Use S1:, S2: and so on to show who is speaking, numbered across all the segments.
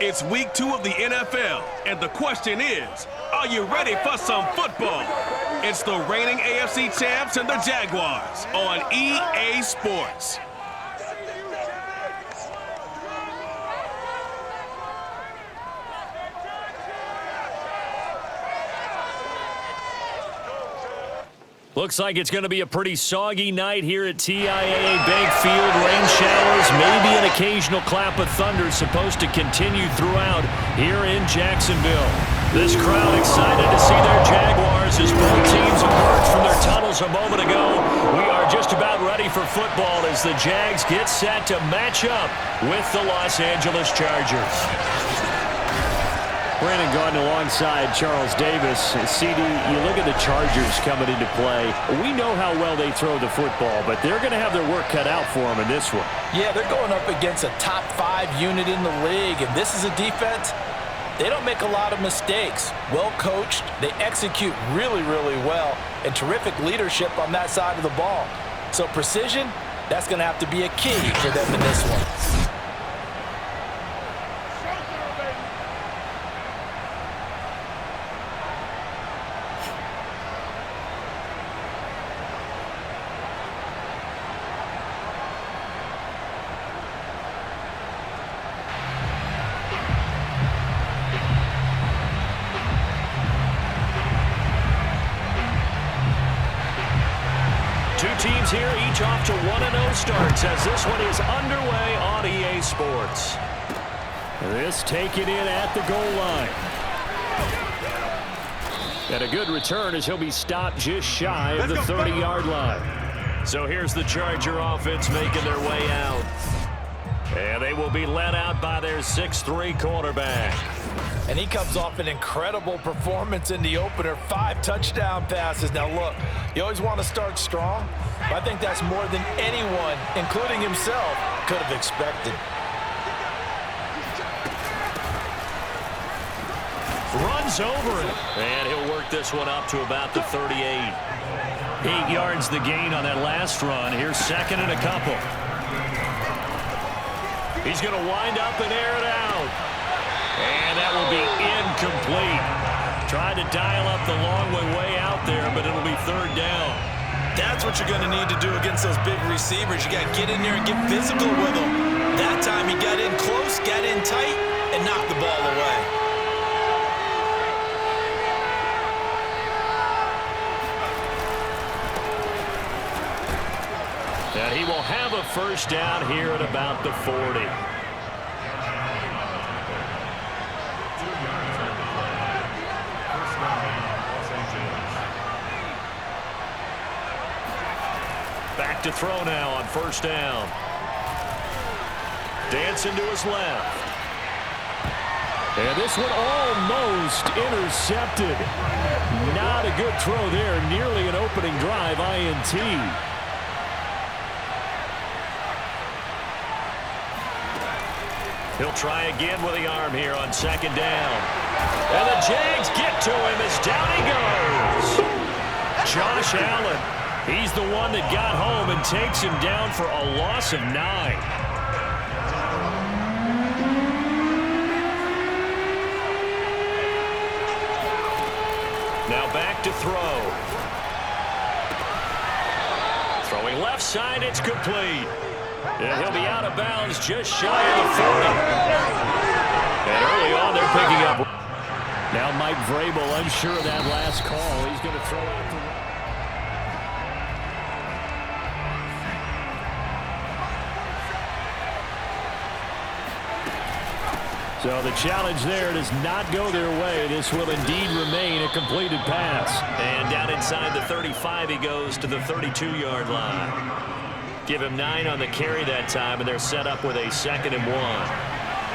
S1: It's week 2 of the NFL, and the question is, are you ready for some football? It's the reigning AFC champs and the Jaguars on EA Sports.
S2: Looks like it's going to be a pretty soggy night here at TIAA Bank Field. Rain showers, maybe an occasional clap of thunder supposed to continue throughout here in Jacksonville. This crowd excited to see their Jaguars as both teams emerged from their tunnels a moment ago. We are just about ready for football as the Jags get set to match up with the Los Angeles Chargers. Brandon Gordon alongside Charles Davis. CD, you look at the Chargers coming into play. We know how well they throw the football, but they're going to have their work cut out for them in this one.
S3: Yeah, they're going up against a top 5 unit in the league, and this is a defense. They don't make a lot of mistakes. Well coached, they execute really, really well, and terrific leadership on that side of the ball. So precision, that's going to have to be a key for them in this one.
S2: Teams here, each off to 1-0 starts as this one is underway on EA Sports. This taken in at the goal line. And a good return as he'll be stopped just shy of the 30-yard line. So here's the Charger offense making their way out. And they will be led out by their 6'3" quarterback.
S3: And he comes off an incredible performance in the opener. 5 touchdown passes. Now look, you always want to start strong, but I think that's more than anyone, including himself, could have expected.
S2: Runs over it. And he'll work this one up to about the 38. 8 yards the gain on that last run. Here's second and a couple. He's going to wind up and air it out. And that will be incomplete. Tried to dial up the long way out there, but it'll be third down.
S3: That's what you're going to need to do against those big receivers. You got to get in there and get physical with them. That time he got in close, got in tight, and knocked the ball away.
S2: And he will have a first down here at about the 40. Back to throw now on first down. Dancing to his left. And this one almost intercepted. Not a good throw there. Nearly an opening drive INT. He'll try again with the arm here on second down. And the Jags get to him as down he goes. Josh Allen. He's the one that got home and takes him down for a loss of 9. Now back to throw. Throwing left side, it's complete. And he'll be out of bounds just shy of the 40. And early on, they're picking up. Now Mike Vrabel unsure of that last call. He's going to throw out the... So the challenge there does not go their way. This will indeed remain a completed pass. And down inside the 35, he goes to the 32-yard line. Give him 9 on the carry that time, and they're set up with a 2nd and 1.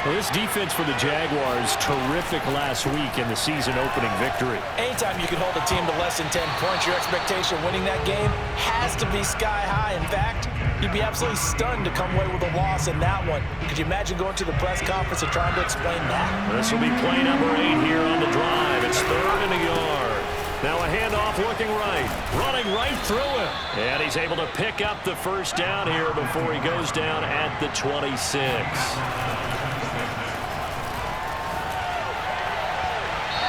S2: Well, this defense for the Jaguars, terrific last week in the season-opening victory.
S3: Anytime you can hold a team to less than 10 points, your expectation of winning that game has to be sky high. In fact, you'd be absolutely stunned to come away with a loss in that one. Could you imagine going to the press conference and trying to explain that?
S2: This will be play number 8 here on the drive. It's 3rd and a yard. Now a handoff looking right. Running right through him. And he's able to pick up the first down here before he goes down at the 26.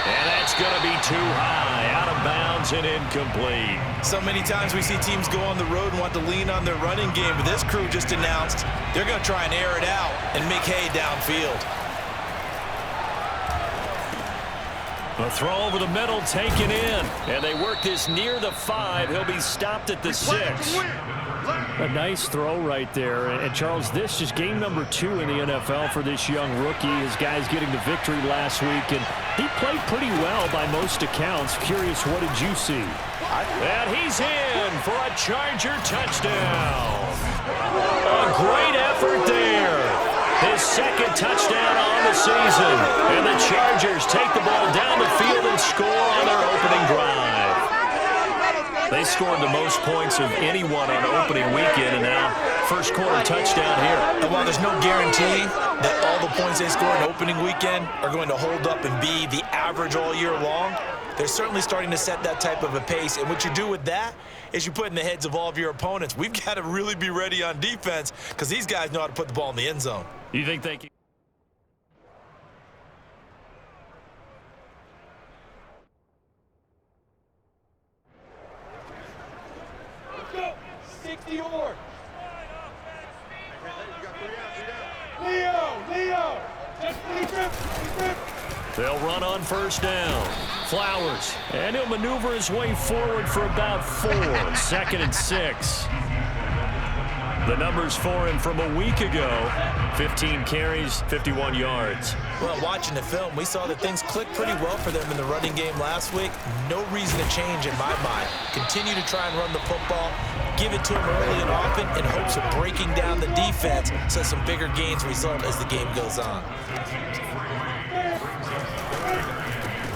S2: And that's going to be too high, out of bounds and incomplete.
S3: So many times we see teams go on the road and want to lean on their running game, but this crew just announced they're going to try and air it out and make hay downfield.
S2: A throw over the middle, taken in. And they work this near the 5. He'll be stopped at the 6. A nice throw right there. And Charles, this is game number 2 in the NFL for this young rookie. His guys getting the victory last week, and he played pretty well by most accounts. Curious, what did you see? And he's in for a Charger touchdown. A great effort there. His second touchdown on the season. And the Chargers take the ball down the field and score on their opening drive. They scored the most points of anyone on opening weekend, and now first quarter touchdown here.
S3: And while there's no guarantee that all the points they score in opening weekend are going to hold up and be the average all year long, they're certainly starting to set that type of a pace. And what you do with that is you put in the heads of all of your opponents, we've got to really be ready on defense because these guys know how to put the ball in the end zone.
S2: You think they can?
S4: Let's go. 60 or. Leo. Just leave.
S2: They'll run on first down. Flowers. And he'll maneuver his way forward for about 4. 2nd and 6. The numbers for him from a week ago. 15 carries, 51 yards.
S3: Well, watching the film, we saw that things clicked pretty well for them in the running game last week. No reason to change in my mind. Continue to try and run the football, give it to them early and often in hopes of breaking down the defense so some bigger gains result as the game goes on.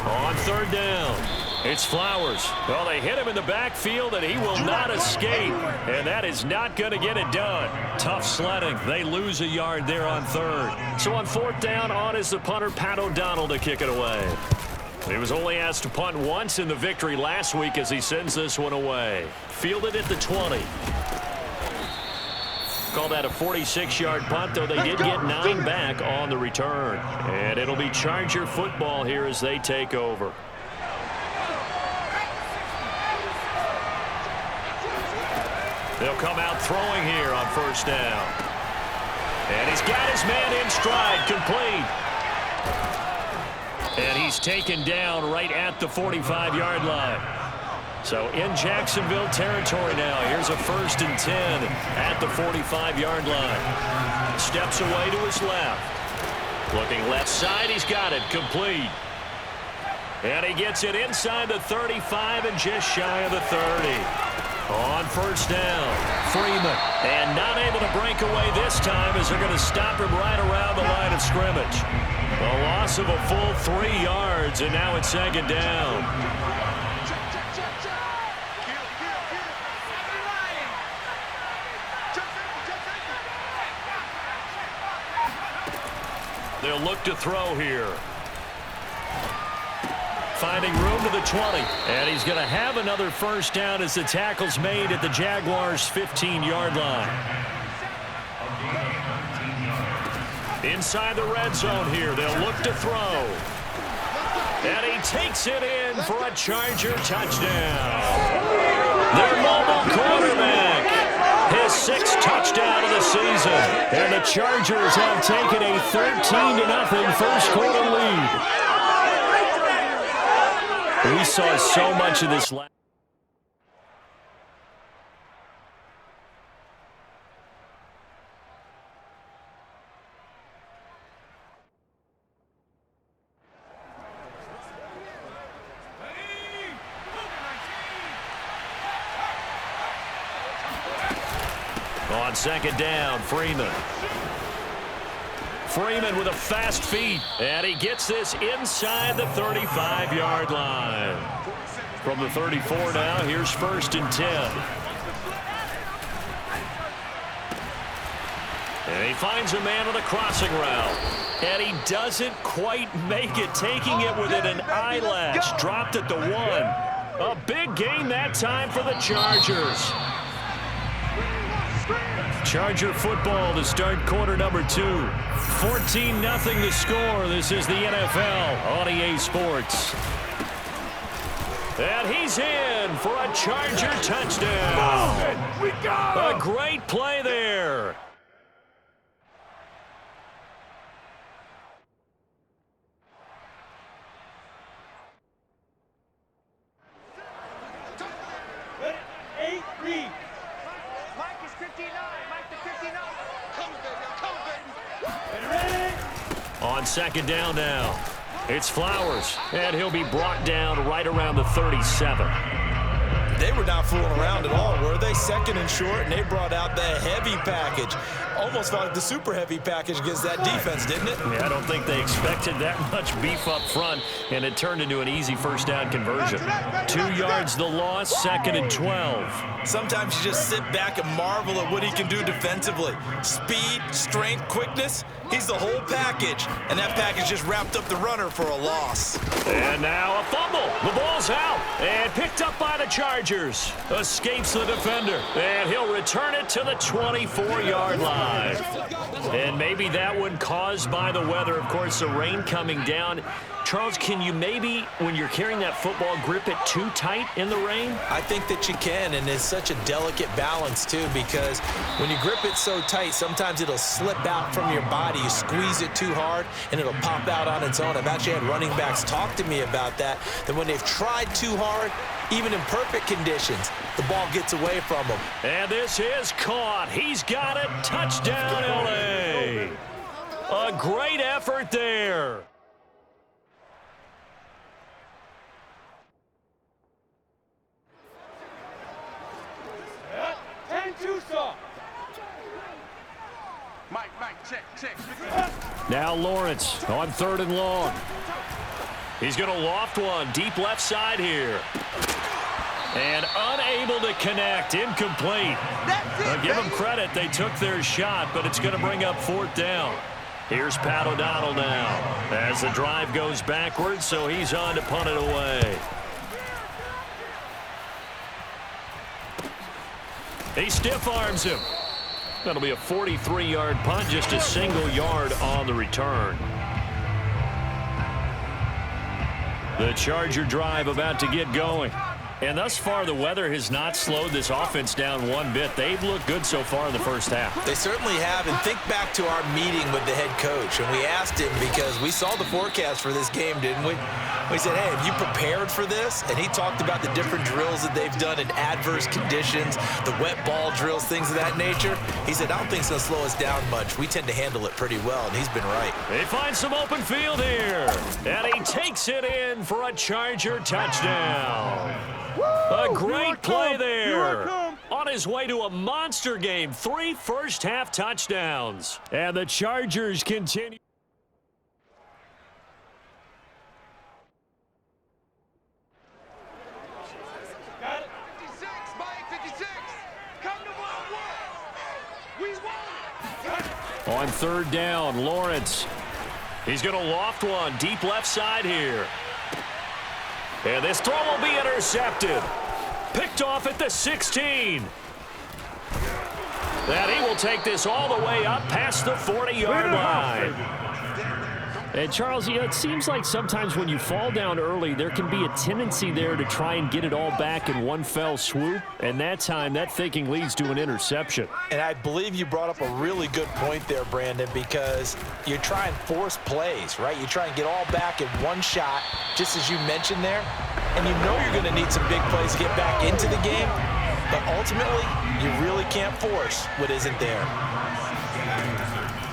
S2: On third down, it's Flowers. Well, they hit him in the backfield, and he will not escape. And that is not going to get it done. Tough sledding. They lose a yard there on third. So on fourth down, on is the punter, Pat O'Donnell, to kick it away. He was only asked to punt once in the victory last week as he sends this one away. Fielded at the 20. Call that a 46-yard punt, though they did get 9 back on the return. And it'll be Charger football here as they take over. They'll come out throwing here on first down. And he's got his man in stride, complete. And he's taken down right at the 45-yard line. So in Jacksonville territory now. Here's a 1st and 10 at the 45-yard line. Steps away to his left. Looking left side, he's got it, complete. And he gets it inside the 35 and just shy of the 30. On first down, Freeman. And not able to break away this time as they're going to stop him right around the line of scrimmage. A loss of a full 3 yards, and now it's 2nd down. They'll look to throw here. Finding room to the 20. And he's going to have another first down as the tackle's made at the Jaguars' 15-yard line. Inside the red zone here. They'll look to throw. And he takes it in for a Charger touchdown. Their mobile quarterback. His 6th touchdown of the season. And the Chargers have taken a 13-0 first quarter lead. We saw so much of this last. On 2nd down, Freeman. Freeman with a fast feet, and he gets this inside the 35-yard line. From the 34 now, here's 1st and 10. And he finds a man on the crossing route. And he doesn't quite make it, taking it within an eyelash. Dropped at the 1. A big gain that time for the Chargers. Charger football to start quarter number 2. 14-0 the score. This is the NFL on EA Sports. And he's in for a Charger touchdown.
S4: We go!
S2: A great play there.
S4: Mike is 59. Mike to 59. Come, baby.
S2: On second down now, it's Flowers, and he'll be brought down right around the 37.
S3: They were not fooling around at all, were they? Second and short, and they brought out the heavy package. Almost felt like the super heavy package against that defense, didn't it?
S2: Yeah, I don't think they expected that much beef up front, and it turned into an easy first down conversion. 2 yards the loss, second and 12.
S3: Sometimes you just sit back and marvel at what he can do defensively. Speed, strength, quickness, he's the whole package. And that package just wrapped up the runner for a loss.
S2: And now a fumble. The ball's out and picked up by the Chargers. Escapes the defender, and he'll return it to the 24-yard line. And maybe that one caused by the weather. Of course, the rain coming down. Charles, can you maybe, when you're carrying that football, grip it too tight in the rain?
S3: I think that you can, and it's such a delicate balance, too, because when you grip it so tight, sometimes it'll slip out from your body. You squeeze it too hard, and it'll pop out on its own. I've actually had running backs talk to me about that when they've tried too hard, even in perfect conditions, the ball gets away from them.
S2: And this is caught. He's got it. Touchdown, LA. A great effort there.
S4: Mike, check.
S2: Now Lawrence on third and long. He's going to loft one deep left side here. And unable to connect. Incomplete. Give them credit. They took their shot, but it's going to bring up fourth down. Here's Pat O'Donnell now as the drive goes backwards, so he's on to punt it away. He stiff arms him. That'll be a 43-yard punt, just a single yard on the return. The Charger drive about to get going. And thus far, the weather has not slowed this offense down one bit. They've looked good so far in the first half.
S3: They certainly have, and think back to our meeting with the head coach, and we asked him because we saw the forecast for this game, didn't we? We said, hey, have you prepared for this? And he talked about the different drills that they've done in adverse conditions, the wet ball drills, things of that nature. He said, I don't think it's going to slow us down much. We tend to handle it pretty well, and he's been right.
S2: They find some open field here, and he takes it in for a Charger touchdown. A great play there. On his way to a monster game, 3 first-half touchdowns. And the Chargers continue.
S4: Got it. 56, Mike, 56. Come to one. We won.
S2: On third down, Lawrence. He's going to loft one deep left side here. And this throw will be intercepted. Picked off at the 16. And he will take this all the way up past the 40-yard line. And, Charles, you know, it seems like sometimes when you fall down early, there can be a tendency there to try and get it all back in one fell swoop. And that time, that thinking leads to an interception.
S3: And I believe you brought up a really good point there, Brandon, because you try and force plays, right? You try and get all back in one shot, just as you mentioned there. And you know you're going to need some big plays to get back into the game. But ultimately, you really can't force what isn't there.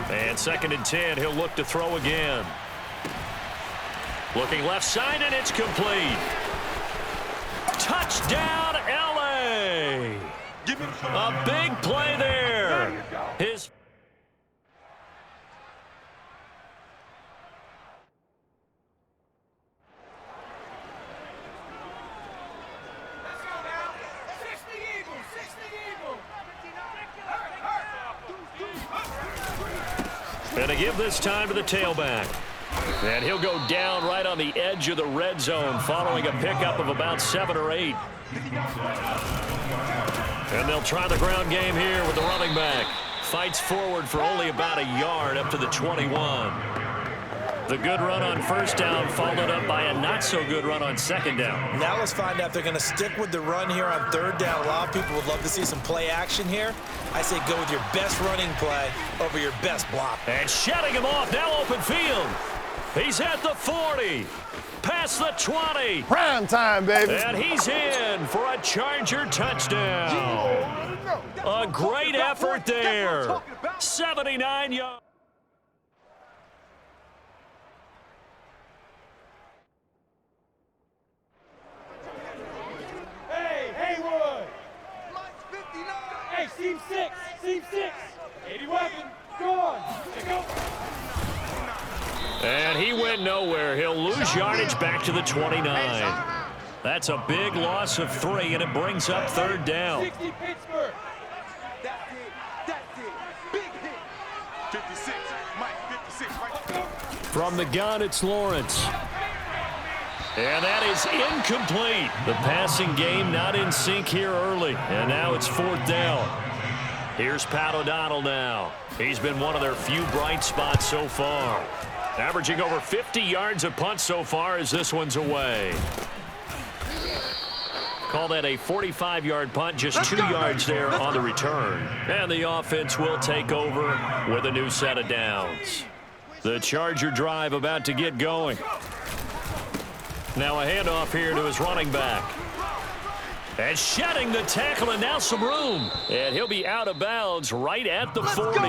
S2: And second and 10, he'll look to throw again. Looking left side, and it's complete. Touchdown, LA! A big play there. His And a give this time to the tailback. And he'll go down right on the edge of the red zone following a pickup of about 7 or 8. And they'll try the ground game here with the running back. Fights forward for only about a yard up to the 21. The good run on first down followed up by a not-so-good run on second down.
S3: Now let's find out if they're going to stick with the run here on third down. A lot of people would love to see some play action here. I say go with your best running play over your best block.
S2: And shutting him off, now open field. He's at the 40, past the 20.
S5: Prime time, baby.
S2: And he's in for a Charger touchdown. A great effort there. 79 yards.
S4: Hey, seam 6. 80 weapon, go on. Go.
S2: And he went nowhere. He'll lose yardage back to the 29. That's a big loss of 3, and it brings up third down.
S4: 60 Pittsburgh. That's it. Big hit.
S6: 56, Mike, 56, right.
S2: From the gun, it's Lawrence. And that is incomplete. The passing game not in sync here early. And now it's fourth down. Here's Pat O'Donnell now. He's been one of their few bright spots so far. Averaging over 50 yards a punt so far as this one's away. Call that a 45-yard punt, just 2 yards there on the return. And the offense will take over with a new set of downs. The Charger drive about to get going. Now a handoff here to his running back. And shedding the tackle, and now some room. And he'll be out of bounds right at the 40.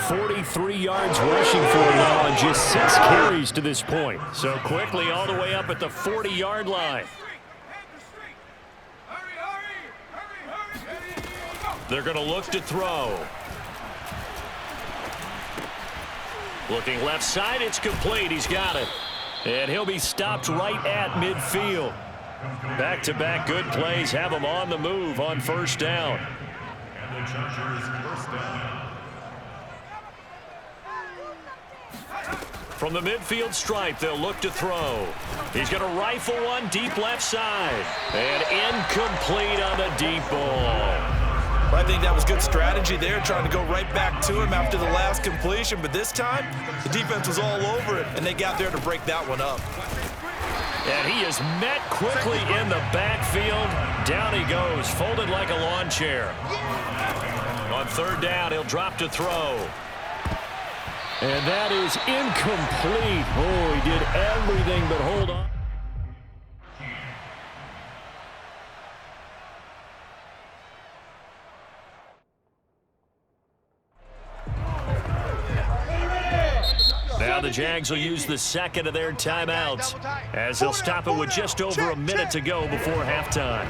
S2: 43 yards rushing for him now on just 6 carries to this point. So quickly all the way up at the 40-yard line. They're going to look to throw. Looking left side, it's complete. He's got it. And he'll be stopped right at midfield. Back-to-back good plays have him on the move on first down. From the midfield stripe, they'll look to throw. He's going to rifle one deep left side. And incomplete on the deep ball.
S3: Well, I think that was good strategy there, trying to go right back to him after the last completion. But this time, the defense was all over it, and they got there to break that one up.
S2: And he is met quickly in the backfield. Down he goes, folded like a lawn chair. On third down, he'll drop to throw. And that is incomplete. Oh, he did everything but hold on. Now the Jags will use the second of their timeouts as they'll stop it with just over a minute to go before halftime.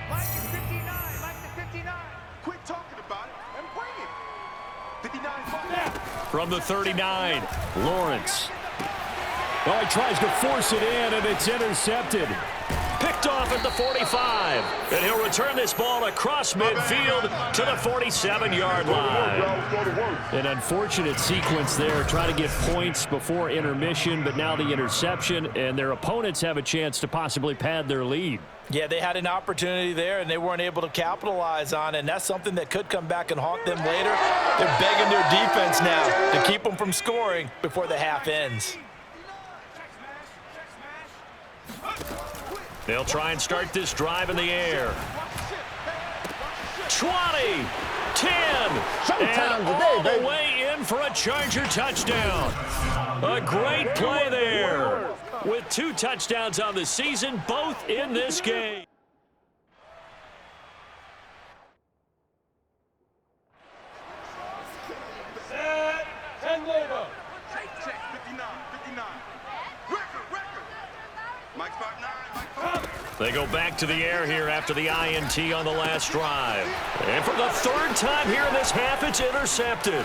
S4: Mike to 59.
S6: Quit talking about it and bring it. 59.
S2: From the 39, Lawrence. Oh, he tries to force it in, and it's intercepted. Picked off at the 45, and he'll return this ball across midfield to the 47-yard line. An unfortunate sequence there, trying to get points before intermission, but now the interception, and their opponents have a chance to possibly pad their lead.
S3: Yeah, they had an opportunity there, and they weren't able to capitalize on it, and that's something that could come back and haunt them later. They're begging their defense now to keep them from scoring before the half ends.
S2: They'll try and start this drive in the air. 20, 10, and all the way in for a Charger touchdown. A great play there with 2 touchdowns on the season, both in this game.
S4: Set and labor.
S6: Check, 59. Record. Mike's 5'9",
S2: They go back to the air here after the INT on the last drive. And for the third time here in this half, it's intercepted.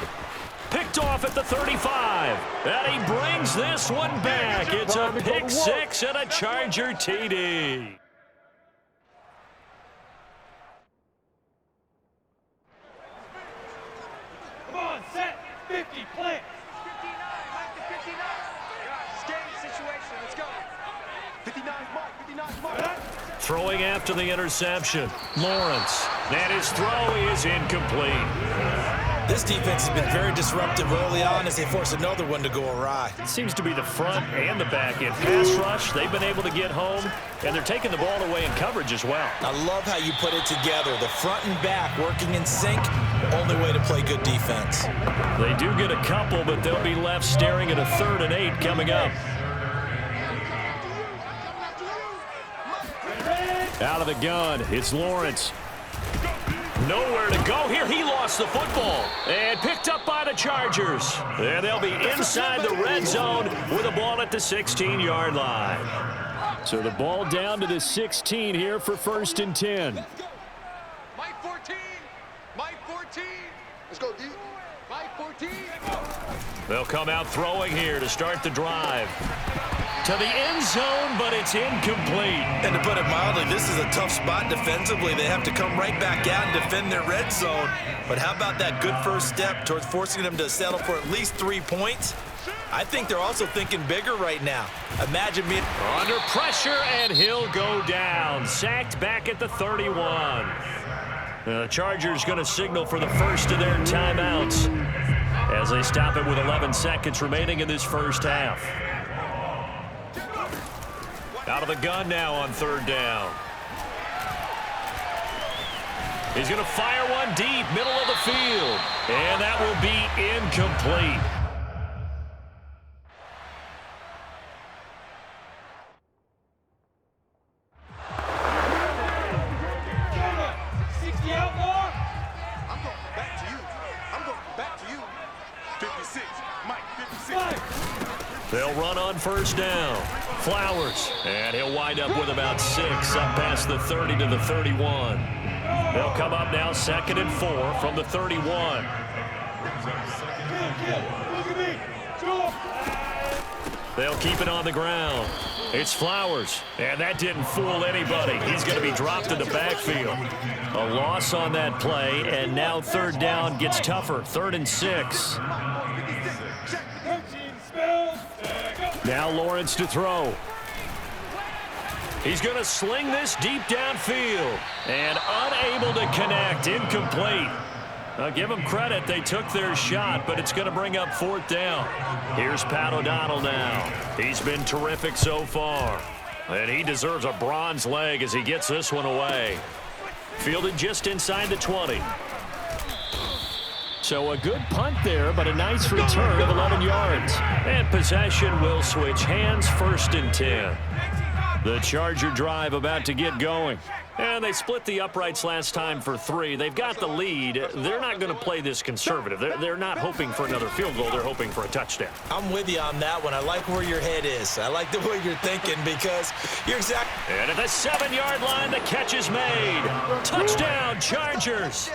S2: Picked off at the 35. And he brings this one back. It's a pick 6 and a Charger TD.
S4: Come on, set. 50, plant. 59, Mike to 59. Yeah, game situation. Let's go.
S6: 59's Mike.
S2: Throwing after the interception. Lawrence And his throw is incomplete.
S3: This defense has been very disruptive early on as they force another one to go awry.
S2: It seems to be the front and the back end. Pass rush, they've been able to get home, and they're taking the ball away in coverage as well.
S3: I love how you put it together. The front and back working in sync, only way to play good defense.
S2: They do get a couple, but they'll be left staring at a 3rd and 8 coming up. Out of the gun, it's Lawrence. Nowhere to go here. He lost the football and picked up by the Chargers. And they'll be inside the red zone with the ball at the 16-yard line. So the ball down to the 16 here for 1st and 10.
S6: Mike 14. Mike 14. Let's go, D. Mike 14.
S2: They'll come out throwing here to start the drive. To the end zone, but it's incomplete.
S3: And to put it mildly, this is a tough spot defensively. They have to come right back out and defend their red zone. But how about that good first step towards forcing them to settle for at least 3 points? I think they're also thinking bigger right now. Imagine being
S2: under pressure, and he'll go down. Sacked back at the 31. The Chargers going to signal for the first of their timeouts as they stop it with 11 seconds remaining in this first half. Out of the gun now on 3rd down. He's going to fire one deep, middle of the field. And that will be incomplete.
S6: I'm going back to you. I'm going back to you. 56. Mike, 56.
S2: They'll run on 1st down. Flowers. And he'll wind up with about 6 up past the 30 to the 31. They'll come up now 2nd and 4 from the 31. They'll keep it on the ground. It's Flowers. And that didn't fool anybody. He's going to be dropped in the backfield. A loss on that play, and now 3rd down gets tougher. 3rd and 6. Now Lawrence to throw. He's going to sling this deep downfield. And unable to connect. Incomplete. I'll give them credit. They took their shot, but it's going to bring up 4th down. Here's Pat O'Donnell now. He's been terrific so far. And he deserves a bronze leg as he gets this one away. Fielded just inside the 20. So a good punt there, but a nice return of 11 yards. And possession will switch hands, 1st and 10. The Charger drive about to get going. And they split the uprights last time for 3. They've got the lead. They're not going to play this conservative. They're not hoping for another field goal. They're hoping for a touchdown.
S3: I'm with you on that one. I like where your head is. I like the way you're thinking because you're exactly.
S2: And at the 7-yard line, the catch is made. Touchdown, Chargers.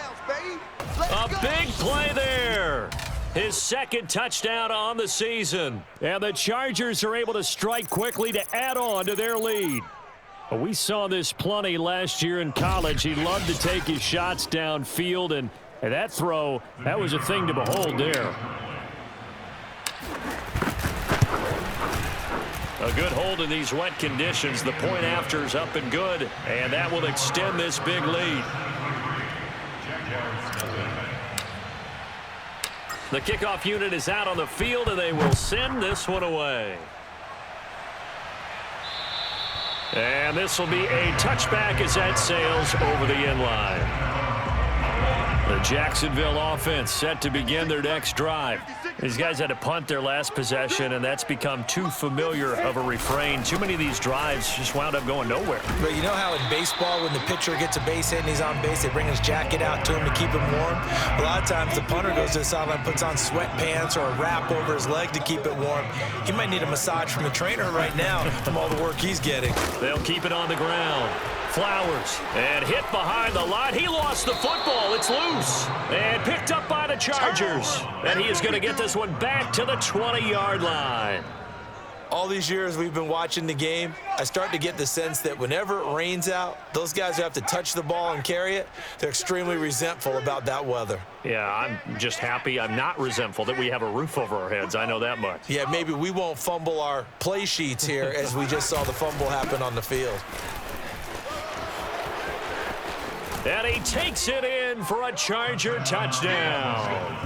S2: A big play there. His 2nd touchdown on the season. And the Chargers are able to strike quickly to add on to their lead. We saw this plenty last year in college. He loved to take his shots downfield, and that throw, that was a thing to behold there. A good hold in these wet conditions. The point after is up and good, and that will extend this big lead. The kickoff unit is out on the field, and they will send this one away. And this will be a touchback as that sails over the end line. The Jacksonville offense set to begin their next drive. These guys had to punt their last possession, and that's become too familiar of a refrain. Too many of these drives just wound up going nowhere.
S3: But you know how in baseball, when the pitcher gets a base hit and he's on base, they bring his jacket out to him to keep him warm? A lot of times the punter goes to the sideline, puts on sweatpants or a wrap over his leg to keep it warm. He might need a massage from the trainer right now from all the work he's getting.
S2: They'll keep it on the ground. Flowers, and hit behind the line. He lost the football. It's loose. And picked up by the Chargers. And he is going to get this one back to the 20-yard line.
S3: All these years we've been watching the game, I start to get the sense that whenever it rains out, those guys who have to touch the ball and carry it, they're extremely resentful about that weather.
S2: Yeah, I'm just happy I'm not resentful that we have a roof over our heads. I know that much.
S3: Yeah, maybe we won't fumble our play sheets here as we just saw the fumble happen on the field.
S2: And he takes it in for a Charger touchdown.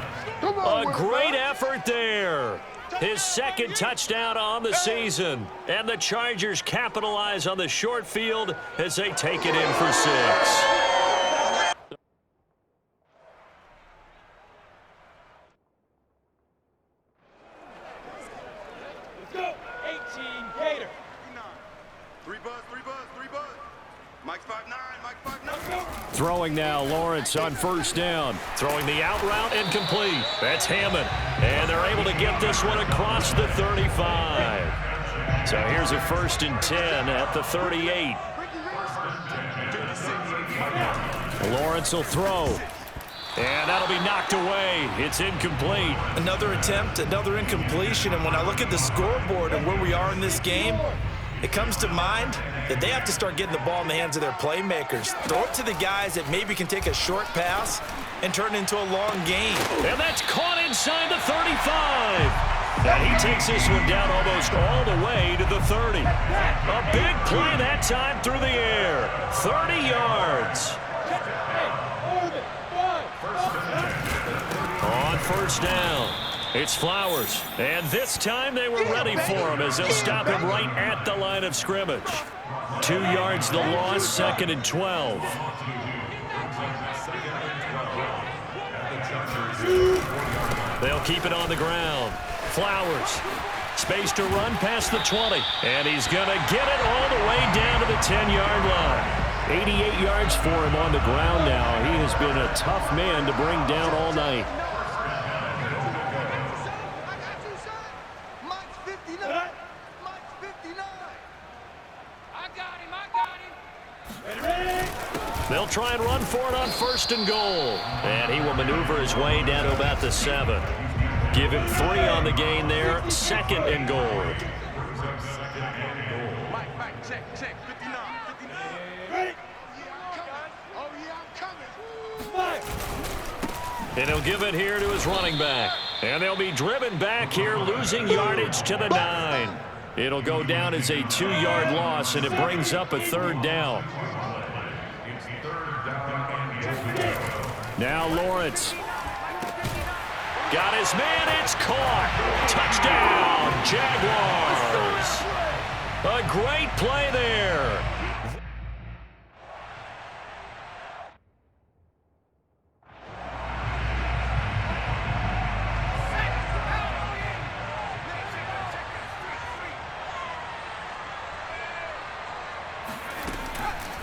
S2: A great effort there. His second touchdown on the season. And the Chargers capitalize on the short field as they take it in for 6.
S4: Let's go. 18 Gator.
S6: 3 buzz. Mike's 5'9", Mike's 5'9".
S2: Throwing now, Lawrence on first down. Throwing the out route incomplete. That's Hammond. And they're able to get this one across the 35. So here's a 1st and 10 at the 38. Lawrence will throw. And that'll be knocked away. It's incomplete.
S3: Another attempt, another incompletion. And when I look at the scoreboard and where we are in this game, it comes to mind that they have to start getting the ball in the hands of their playmakers. Throw it to the guys that maybe can take a short pass and turn it into a long game.
S2: And that's caught inside the 35. And he takes this one down almost all the way to the 30. A big play that time through the air. 30 yards. On first down, it's Flowers. And this time they were ready for him as they'll stop him right at the line of scrimmage. 2 yards the loss, 2nd and 12. They'll keep it on the ground. Flowers. Space to run past the 20. And he's going to get it all the way down to the 10-yard line. 88 yards for him on the ground now. He has been a tough man to bring down all night. They'll try and run for it on 1st and goal. And he will maneuver his way down to about the 7. Give him 3 on the gain there. 2nd and goal.
S6: Mike, check, 59.
S4: Ready?
S6: Oh, yeah, I'm coming.
S2: And he'll give it here to his running back. And they'll be driven back here, losing yardage to the 9. It'll go down as a 2-yard loss, and it brings up a 3rd down. Now Lawrence. Got his man, it's caught. Touchdown, Jaguars. A great play there.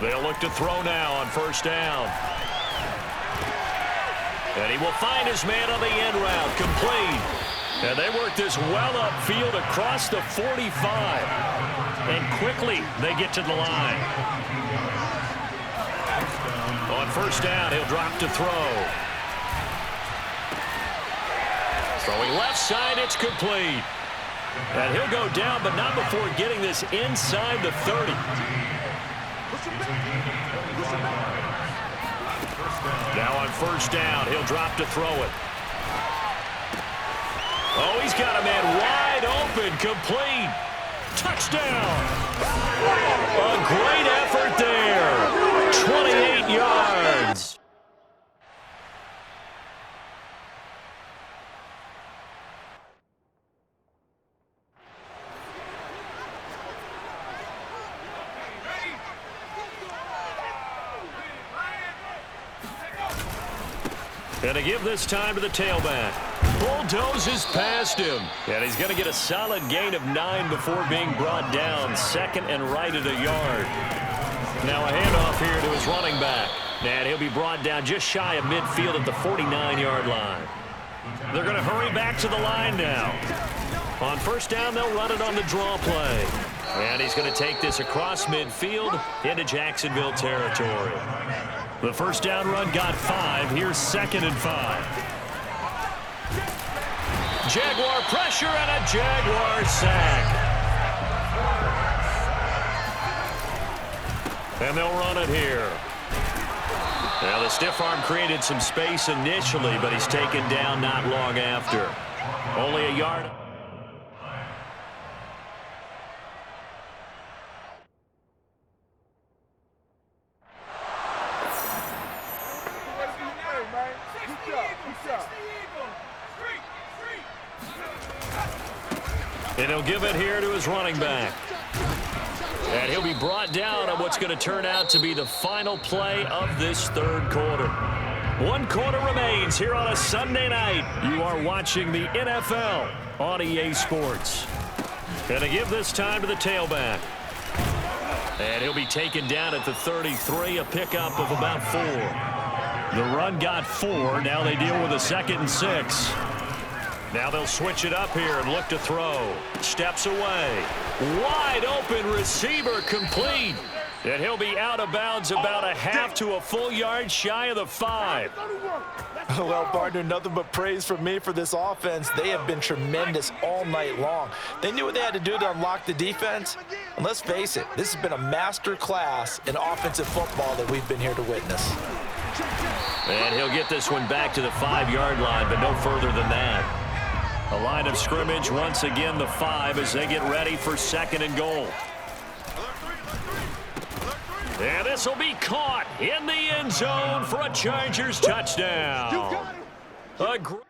S2: They'll look to throw now on 1st down. And he will find his man on the end route, complete. And they work this well upfield across the 45. And quickly they get to the line. On 1st down, he'll drop to throw. Throwing left side, it's complete. And he'll go down, but not before getting this inside the 30. Now on 1st down, he'll drop to throw it. Oh, he's got a man wide open, complete. Touchdown. A great effort there. 28 yards. And to give this time to the tailback. Bulldozes past him. And he's going to get a solid gain of 9 before being brought down. 2nd and right at a yard. Now a handoff here to his running back. And he'll be brought down just shy of midfield at the 49-yard line. They're going to hurry back to the line now. On 1st down, they'll run it on the draw play. And he's going to take this across midfield into Jacksonville territory. The 1st down run got 5. Here's 2nd and 5. Jaguar pressure and a Jaguar sack. And they'll run it here. Now the stiff arm created some space initially, but he's taken down not long after. Only a yard. And he'll give it here to his running back. And he'll be brought down on what's going to turn out to be the final play of this third quarter. 1 quarter remains here on a Sunday night. You are watching the NFL on EA Sports. Going to give this time to the tailback. And he'll be taken down at the 33, a pickup of about 4. The run got 4. Now they deal with a 2nd and 6. Now they'll switch it up here and look to throw. Steps away. Wide open receiver complete. And he'll be out of bounds about a half to a full yard shy of the 5.
S3: Well, partner, nothing but praise from me for this offense. They have been tremendous all night long. They knew what they had to do to unlock the defense. And let's face it, this has been a master class in offensive football that we've been here to witness.
S2: And he'll get this one back to the 5-yard line, but no further than that. A line of scrimmage, once again the 5 as they get ready for 2nd and goal. And this will be caught in the end zone for a Chargers touchdown. A great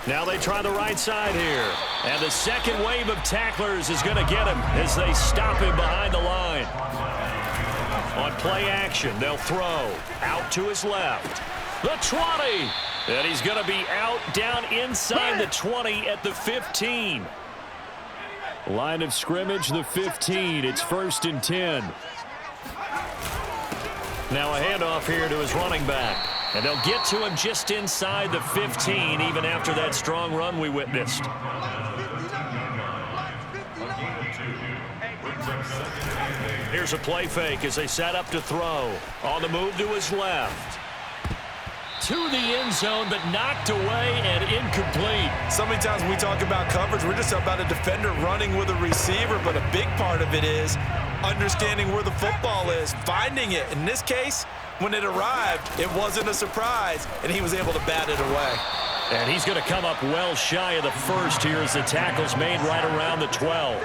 S2: Now they try the right side here. And the second wave of tacklers is going to get him as they stop him behind the line. On play action, they'll throw out to his left. The 20. And he's going to be out down inside the 20 at the 15. Line of scrimmage, the 15. It's 1st and 10. Now a handoff here to his running back. And they'll get to him just inside the 15, even after that strong run we witnessed. Here's a play fake as they set up to throw. On the move to his left. To the end zone, but knocked away and incomplete.
S3: So many times when we talk about coverage, we're just about a defender running with a receiver, but a big part of it is understanding where the football is, finding it. In this case, when it arrived, it wasn't a surprise, and he was able to bat it away.
S2: And he's going to come up well shy of the 1st here as the tackle's made right around the 12.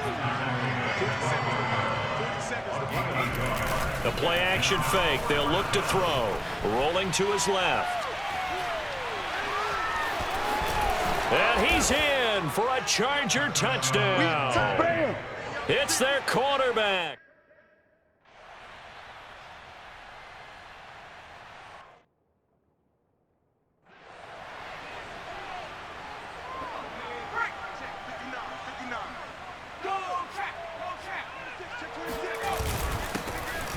S2: The play action fake. They'll look to throw. Rolling to his left. And he's in for a Charger touchdown. It's their quarterback.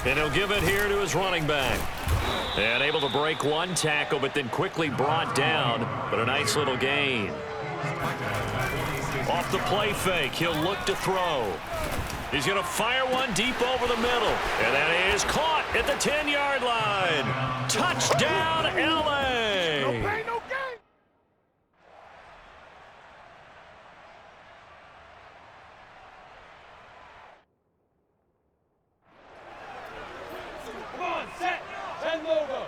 S2: And he'll give it here to his running back. And able to break 1 tackle, but then quickly brought down. But a nice little gain. Off the play fake, he'll look to throw. He's going to fire one deep over the middle. And that is caught at the 10-yard line. Touchdown, L.A.
S6: No pain, no gain.
S4: Come on, set, and logo.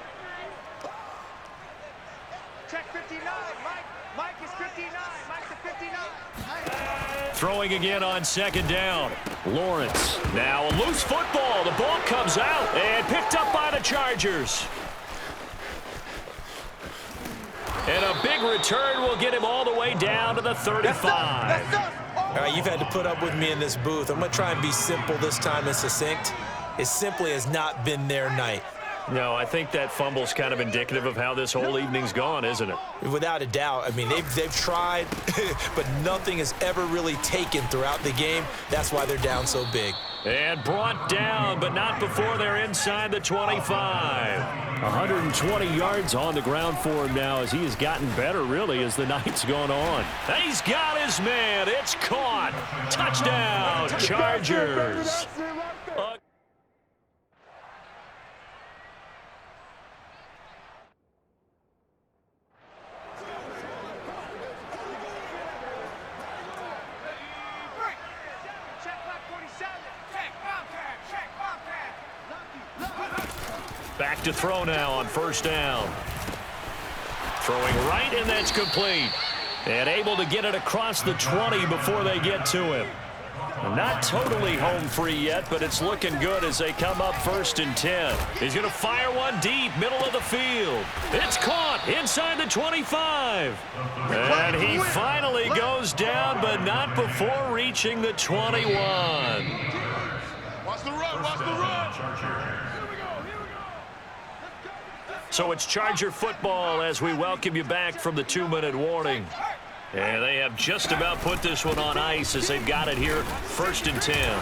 S4: Check 59, Mike. Mike is 59. Mike's the 59.
S2: Throwing again on 2nd down. Lawrence. Now a loose football. The ball comes out and picked up by the Chargers. And a big return will get him all the way down to the 35.
S3: All right, you've had to put up with me in this booth. I'm going to try and be simple this time and succinct. It simply has not been their night.
S2: No, I think that fumble's kind of indicative of how this whole evening's gone, isn't it?
S3: Without a doubt. I mean, they've tried, but nothing has ever really taken throughout the game. That's why they're down so big.
S2: And brought down, but not before they're inside the 25. 120 yards on the ground for him now as he has gotten better, really, as the night's gone on. He's got his man. It's caught. Touchdown, Chargers. Back to throw now on 1st down. Throwing right, and that's complete. And able to get it across the 20 before they get to him. Not totally home free yet, but it's looking good as they come up 1st and 10. He's going to fire one deep, middle of the field. It's caught inside the 25. And he finally goes down, but not before reaching the 21.
S6: Watch the run, watch the run.
S2: So it's Charger football as we welcome you back from the 2-minute warning. And they have just about put this one on ice as they've got it here, 1st and 10.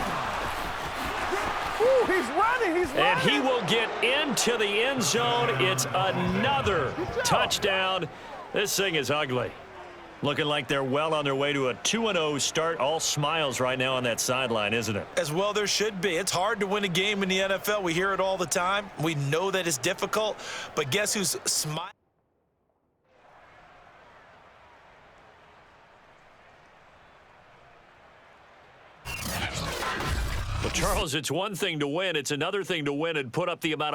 S5: Ooh, he's running.
S2: And he will get into the end zone. It's another touchdown. This thing is ugly. Looking like they're well on their way to a 2-0 start. All smiles right now on that sideline, isn't it?
S3: As well there should be. It's hard to win a game in the NFL. We hear it all the time. We know that it's difficult. But guess who's smiling?
S2: Well, Charles, it's one thing to win. It's another thing to win and put up the amount of